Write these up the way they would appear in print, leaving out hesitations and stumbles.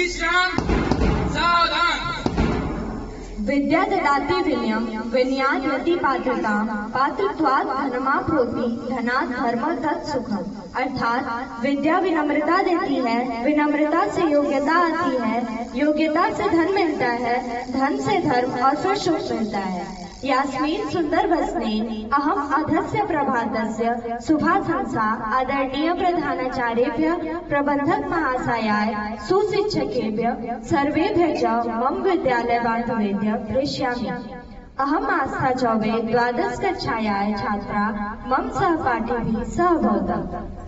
विश्राम, सावधान। विद्या ददाति विनयम, विनयात् यति पात्रता, पात्रत्वात् धनमाप्नोति, धनात् धर्म तत्सुखम। अर्थात विद्या विनम्रता देती है, विनम्रता से योग्यता आती है, योग्यता से धन मिलता है, धन से धर्म और फिर सुख मिलता है। यास्मीन सुंदर वसनेन अहम अधस्य प्रभातस्य शुभाशंसा आदरणीय प्रधानाचार्येभ्य प्रबंधक महाशयाय सुशिक्षकेभ्य सर्वेभ्य च मम विद्यालय बान्धवेभ्य प्रेषयामि। अहम आस्था चौबे द्वादश कक्षायाः छात्रा मम सहपाठिभिः सह भवतः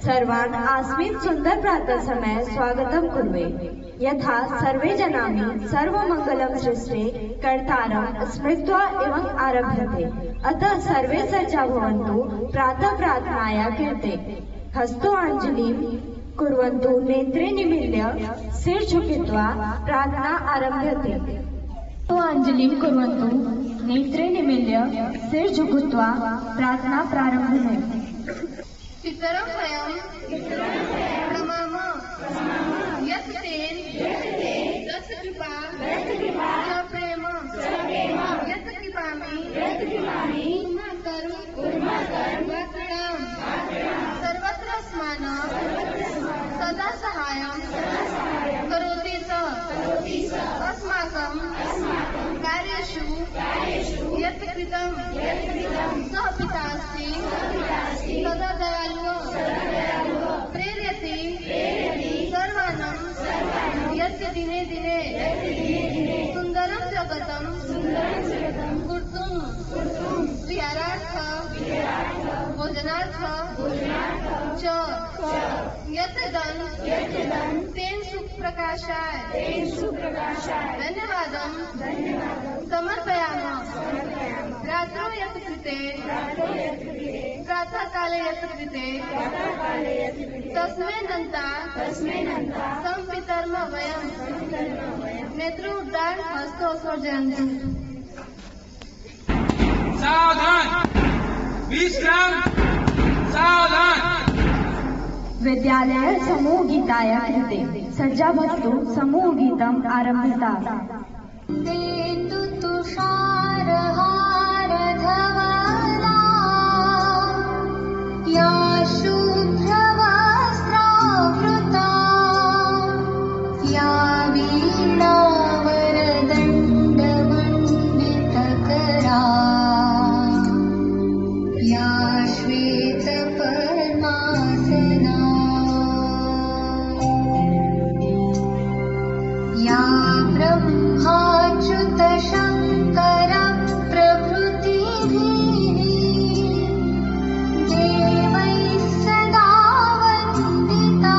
सर्वान् अस्मिन् सुंदर प्रातः समय स्वागतं कुर्वे। यथा सर्वे जनामि सर्वमंगलं सृष्टे कर्तारं स्मृत्वा एवं आरभ्यते, अतः सर्वे सज्जा भवन्तु प्रातः प्रार्थनाया कृते। हस्तोऽञ्जलिं कुर्वन्तु, नेत्रे निमील्य सिर झुकित्वा प्रार्थना आरभ्यते। हस्तोऽञ्जलिं कुर्वन्तु, नेत्रे निमील्य सिर झुकित्वा प्रार्थना प्रारभ्यते। पितरं वयं प्रणमामः यत् तेन दत्तकृपा च प्रेम यत् कृपामि कुर्मः कर्म सर्वत्र अस्मान् सदा सहायं करोति च अस्माकं कार्येषु यत् कृतं सः पिता अस्ति सदा दयालुः प्रेरयति सर्वान् यत् दिने दिने सुन्दरं जगतं कर्तुं विहारार्थ भोजनार्थ च यत् दन् तेन सुप्रकाशाय धन्यवादं समर्पयामः। रात्रौ यत् कृते प्रातःकाले यत् कृते तस्मै नन्ता संपितर्म वयं नेत्रोद्दार हस्तो सर्जयन्तु। सावधान, विश्राम, सावधान। विद्यालय समूह गीताय कृते सज्जा भवतु। समूह गीतम् आरभ्यता। देतु तुषारहार धवला या शुभ्रवस्त्रावृता या वीणावरदण्डमण्डितकरा या श्वेतपद्मासना या ब्रह्माच्युत शङ्कर प्रभृतिभिः देवैः सदा वन्दिता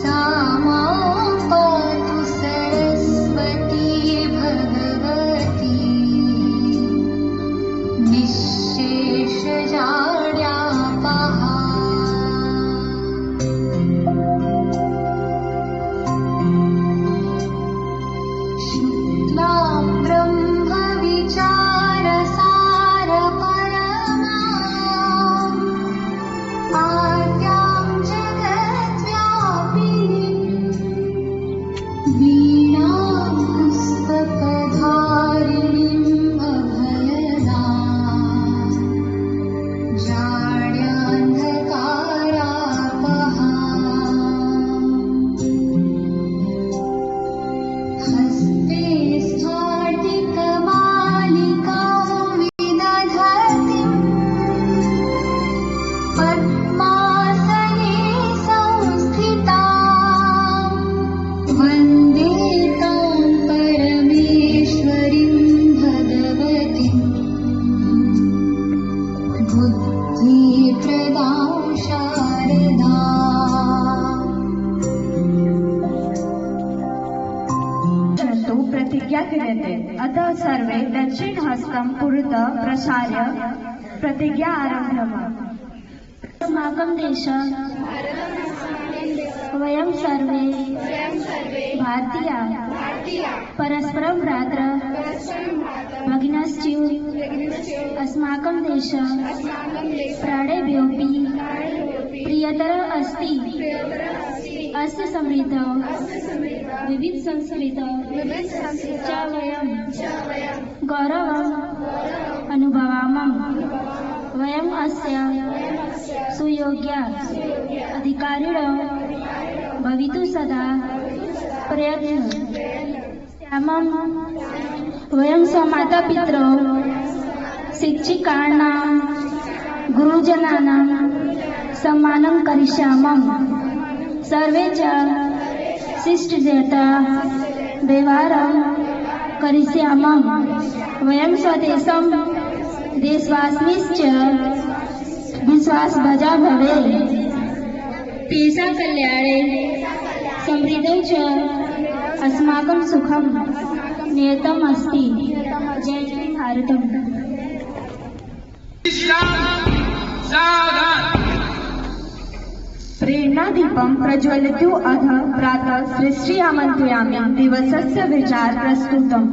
सा मां पातु सरस्वती भगवती निःशेषजाड्यापहा। शुक्लां ब्रह्मविचारसार परमाम् आद्यां जगद्व्यापिनीं वीणां पुस्तकधारिणीम् अभयदाम् जाड्यान्धकारापहाम्। हस्ते स्फाटिकमालिकां विदधतीं पद्मासने संस्थितां वन्दे तां परमेश्वरीं भगवतीं बुद्धिप्रदां शारदाम्। प्रतिज्ञा क्रियते। अतः सर्वे दक्षिण हस्तं पुरतः प्रसार्य प्रतिज्ञा आरभ्यः। अस्माकं देशः वयं सर्वे भारतीयाः परस्परं भ्रातर भगिनश्च्युत अस्माकं देशः प्राणेभ्योऽपि प्रियतरः अस्ति। अस्य समृद्ध विविध संस्कृत च वयं गौरवम् अनुभवामः। वयम् अस्य सुयोग्या अधिकारिणः भवितुं सदा प्रयत्नः। वयं स्वमातापितरौ शिक्षकाणां गुरुजनानां सम्मानं करिष्यामः। सर्वे च शिष्टजनता व्यवहारं करिष्यामः। वयं स्वदेशं देशवासिनश्च विश्वासभजा भवेत्। तेषां कल्याणे समृद्धौ च अस्माकं सुखं नियतम् अस्ति। जय जय भारतम्। विश्राम सावधान। प्रेरणादीपं प्रज्वलतु अध प्रातः सृष्टि आमन्त्रयामि दिवसस्य विचार प्रस्तुतम्।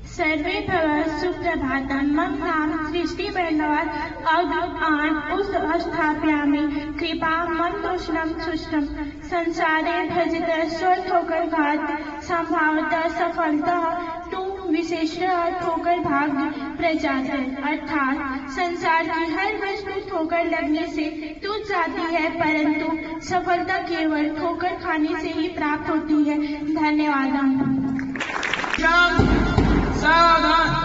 सर्वे भव सुप्रभातं। मम नाम सृष्टि वर्णवाद आन उस स्थापयामि कृपा मम दोषणं सुष्टम। संसारे भजित स्वर ठोकर घात संभावतः सफलतः तू विशेषतः ठोकर भाग्य प्रजात अर्थात संसार की हर वस्तु ठोकर लगने से टूट जाती है, परंतु सफलता केवल ठोकर खाने से ही प्राप्त होती है। धन्यवाद। सावधान।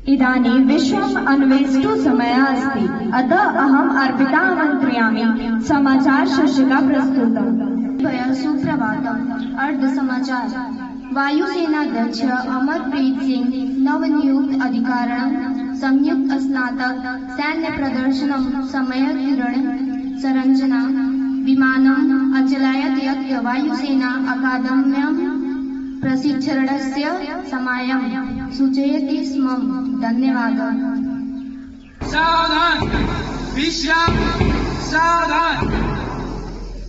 इदानीं विश्वम् अन्वेष्टुं समयः अस्ति। अतः अहम् अर्पिता आमन्त्रयामि समाचार शीर्षिका प्रस्तुतम्। सुप्रभातम्। अर्ध समाचार। वायुसेनाध्यक्ष अमरप्रीत सिंह नवनियुक्त अधिकारिणः संयुक्त स्नातक सैन्य प्रदर्शनं समयकिरण संरचना विमानम् अचलायत् यत् वायुसेना अकादम्यां प्रशिक्षणस्य समयं सूचयति स्म। धन्यवादः। सावधान। विश्राम सावधान।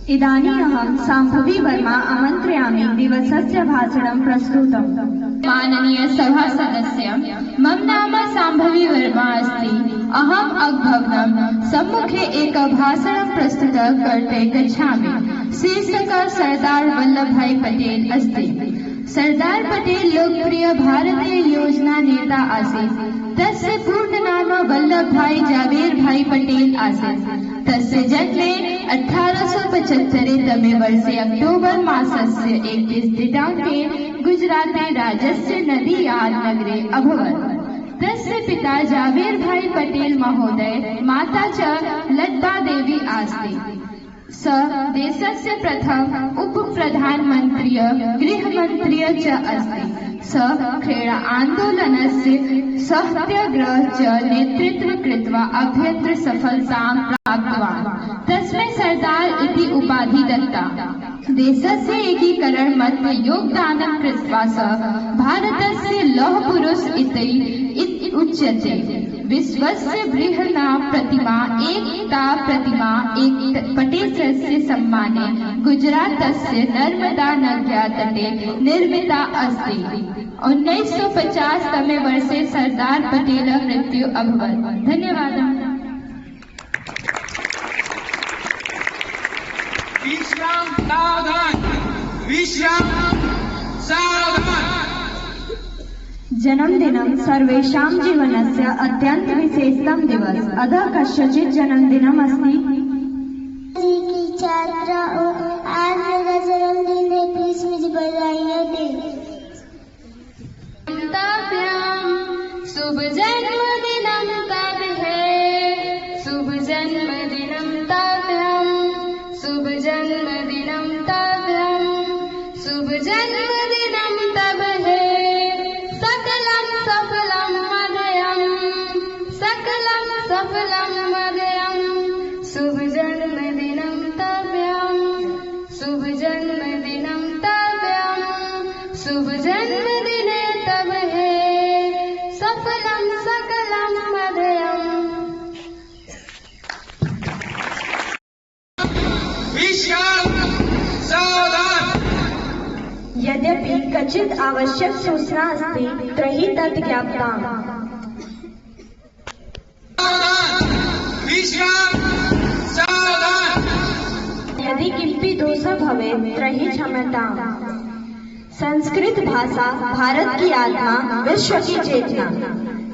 इदानीम् अहं शाम्भवी वर्मा आमन्त्रयामि दिवसस्य भाषणं प्रस्तुतम्। माननीय सभा सदस्य, मम नाम शाम्भवी वर्मा अस्ति। अहम् अग्भवनं सम्मुखे एकं भाषणं प्रस्तुतं कर्तुं गच्छामि। शीर्षकः सरदार वल्लभभाई पटेल अस्ति। सरदार पटेल लोकप्रिय भारतीय योजना नेता आसीत्। तस्य पूर्णनाम वल्लभभाई जावेरभाई पटेल आसीत्। तस्य जन्मे 1875 तमे वर्षे अक्टोबर मासस्य 31 दिनाङ्के गुजराते राज्यस्य नदीयाद नगरे अभवत्। तस्य पिता जावेरभाई पटेल महोदय, माता च लता देवी अस्ति। स देशस्य प्रथम उपप्रधानमन्त्री गृहमन्त्री च अस्ति। स क्रीडा आन्दोलनस्य सत्याग्रह च नेतृत्वं कृत्वा अभ्यन्तर सफलतां प्राप्तवान्। तस्मै सरदार इति उपाधि दत्ता। देशस्य एकीकरण मध्ये योगदानं कृत्वा स भारतस्य लौहपुरुष इति उच्यते। विश्वस्य बृहन्ना प्रतिमा एकता प्रतिमा पटेलस्य सम्माने गुजरातस्य नर्मदा नद्या तटे निर्मिता अस्ति। 1950 तमे वर्षे सरदार पटेल मृत्यु अभवत्। धन्यवादः। विश्राम सावधान। विश्राम सावधान। जन्मदिनं सर्वेषां जीवनस्य अत्यन्त विशेषतम दिवस। अतः कस्यचित् जन्मदिनम् अस्ति। की छात्रा आज मेरा जन्मदिन है, प्लीज मुझे बधाइयाँ दे। शुभ जन्मदिनं ताभ्यः। शुभ जन्मदिनं ताभ्यः। शुभ जन्मदिनं ताभ्यः। शुभ जन्मदिनं ताभ्यः। सकलं सफलं मदयम्। सकलं सफलं मदयम्। शुभ जन्मदिनं ताभ्यः। शुभ जन्मदिनं ताभ्यः। शुभ जन्मदिने ताभ्यः। सफलं सकलं मदयम्। विश्राम सावधान। यद्यपि क्वचित् आवश्यक सूचना अस्ति तर्हि तत् ज्ञाप्यताम्। विश्राम सावधान यदि किमपि दोषः भवेत् तर्हि क्षम्यताम्। संस्कृत भाषा भारत की आत्मा, विश्व की चेतना।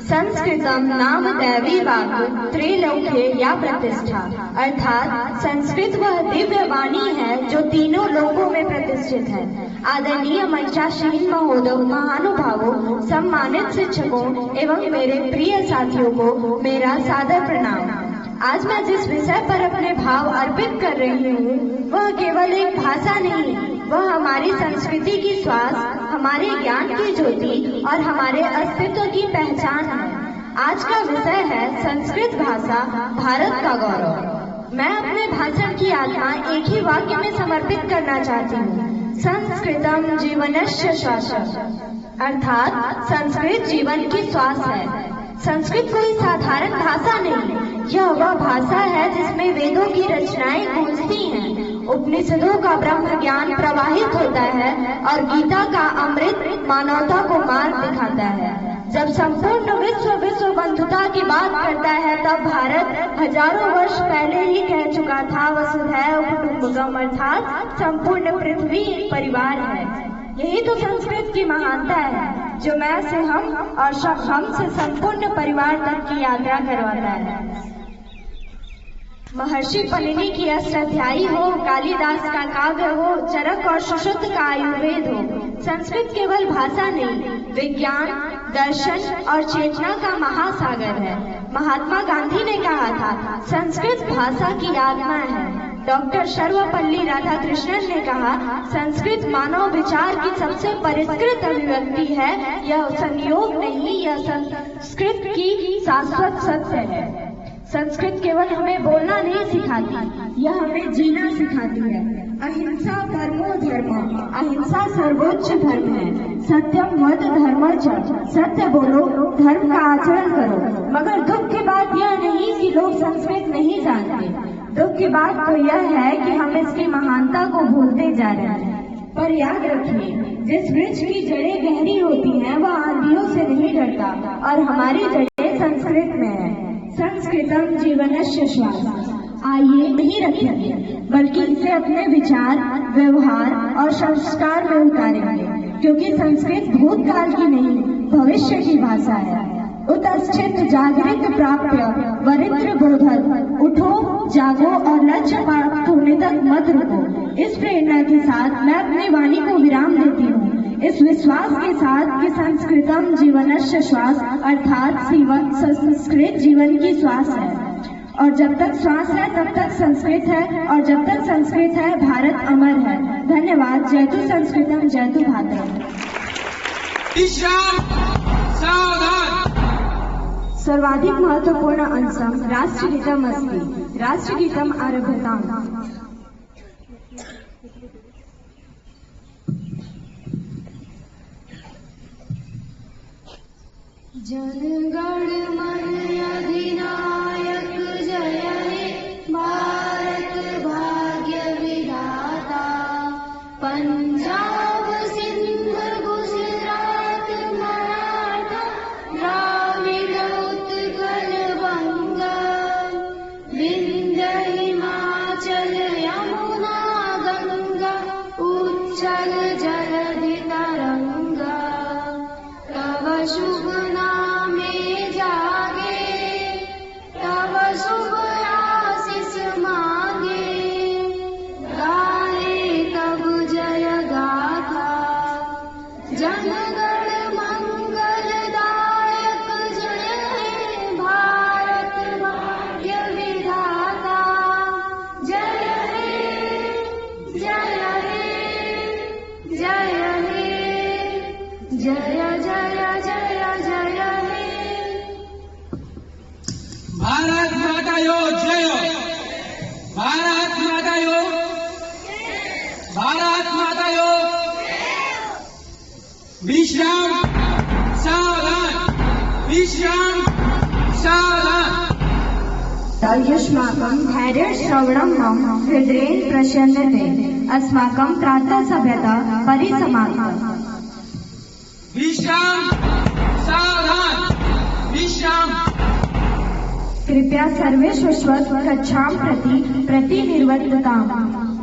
संस्कृतम नाम दैवी वाक् त्रैलोक्य या प्रतिष्ठा, अर्थात संस्कृत वह दिव्य वाणी है जो तीनों लोकों में प्रतिष्ठित है। आदरणीय मंचासीन महोदय, महानुभावों, सम्मानित शिक्षकों एवं मेरे प्रिय साथियों को मेरा सादर प्रणाम। आज मैं जिस विषय पर अपने भाव अर्पित कर रही हूँ वह केवल एक भाषा नहीं, वह हमारी संस्कृति की श्वास, हमारे ज्ञान की ज्योति और हमारे अस्तित्व की पहचान है। आज का विषय है संस्कृत भाषा, भारत का गौरव। मैं अपने भाषण की आत्मा एक ही वाक्य में समर्पित करना चाहती हूँ, संस्कृतम जीवनस्य श्वासः, अर्थात संस्कृत जीवन की श्वास है। संस्कृत कोई साधारण भाषा नहीं, यह वह भाषा है जिसमें वेदों की रचनाएं गूंजती हैं, उपनिषदों का ब्रह्म ज्ञान प्रवाहित होता है और गीता का अमृत मानवता को मार्ग दिखाता है। जब संपूर्ण विश्व बंधुता की बात करता है तब भारत हजारों वर्ष पहले ही कह चुका था, वसुधैव कुटुम्बकम, अर्थात संपूर्ण पृथ्वी एक परिवार है। यही तो संस्कृत की महानता है जो मैं से हम और सब हम से संपूर्ण परिवार तक की यात्रा करवाता है। महर्षि पनिनी की अष्टाध्यायी हो, कालिदास का काव्य हो, चरक और सुश्रुत का आयुर्वेद हो, संस्कृत केवल भाषा नहीं, विज्ञान, दर्शन और चेतना का महासागर है। महात्मा गांधी ने कहा था, संस्कृत भाषा की आत्मा है। डॉक्टर सर्वपल्ली राधाकृष्णन ने कहा, संस्कृत मानव विचार की सबसे परिष्कृत अभिव्यक्ति है। यह संयोग नहीं, यह संस्कृत की शाश्वत सत्य है। संस्कृत केवल हमें बोलना नहीं सिखाती, यह हमें जीना सिखाती है। अहिंसा परमो धर्म, अहिंसा सर्वोच्च धर्म है। सत्यम वद धर्म च, सत्य बोलो, धर्म का आचरण करो। मगर दुख की बात यह नहीं कि लोग संस्कृत नहीं जानते, दुख की बात तो यह है कि हम इसकी महानता को भूलते जा रहे हैं। पर याद रखिए, जिस वृक्ष की जड़ें गहरी होती हैं वह आंधियों से नहीं डरता और हमारी जड़ें संस्कृत में है। संस्कृतम जीवनस्य श्वास। आइए नहीं रखेंगे बल्कि इसे अपने विचार, व्यवहार और संस्कार में उतारेंगे, क्योंकि संस्कृत भूतकाल की नहीं भविष्य की भाषा है। उत्स्थित जागृत प्राप्य वरित्र बोधक, उठो जागो और लक्ष्य प्राप्त होने तक मत रुको। इस प्रेरणा के साथ मैं अपनी वाणी को विराम देती हूँ, इस विश्वास के साथ कि संस्कृतम जीवनस्य श्वास, अर्थात संस्कृत जीवन की श्वास है और जब तक श्वास है तब तक संस्कृत है और जब तक संस्कृत है भारत अमर है। धन्यवाद। जयतु संस्कृतम, जयतु भारतम। विश्राम सावधान। सर्वाधिक महत्वपूर्ण अंशम राष्ट्रगीतम अस्ति। राष्ट्रगीतम आरभताम्। जनगण मन अधिनायक जय हे भारत भाग्य विधाता। पंजाब सिंध गुजरात मराठा द्राविड़ उत्कल बंगा। विंध्य हिमाचल यमुना गंगा उच्चल जलधि तरंगा। तव शुभ नामे जागे, तव शुभ आशीष मांगे। गाए तब जय गाथा, जनगण मंगलदायक जय हे भारत भाग्य विधाता। जय हे, जय हे, जय हे, जय जय जय जय हे। भारत माता यो जय, भारत माता यो, भारत माता यो। विश्राम सावधान, विश्राम सावधान। युष्माकं धैर्यश्रवणं मम हृदयेन प्रसन्नते। अस्माकं प्रातः सभ्यता परिसमाप्ता। विश्राम सावधान, विश्राम। कृपया सर्वे शुश्वत् कक्षां प्रति निर्वर्तताम्।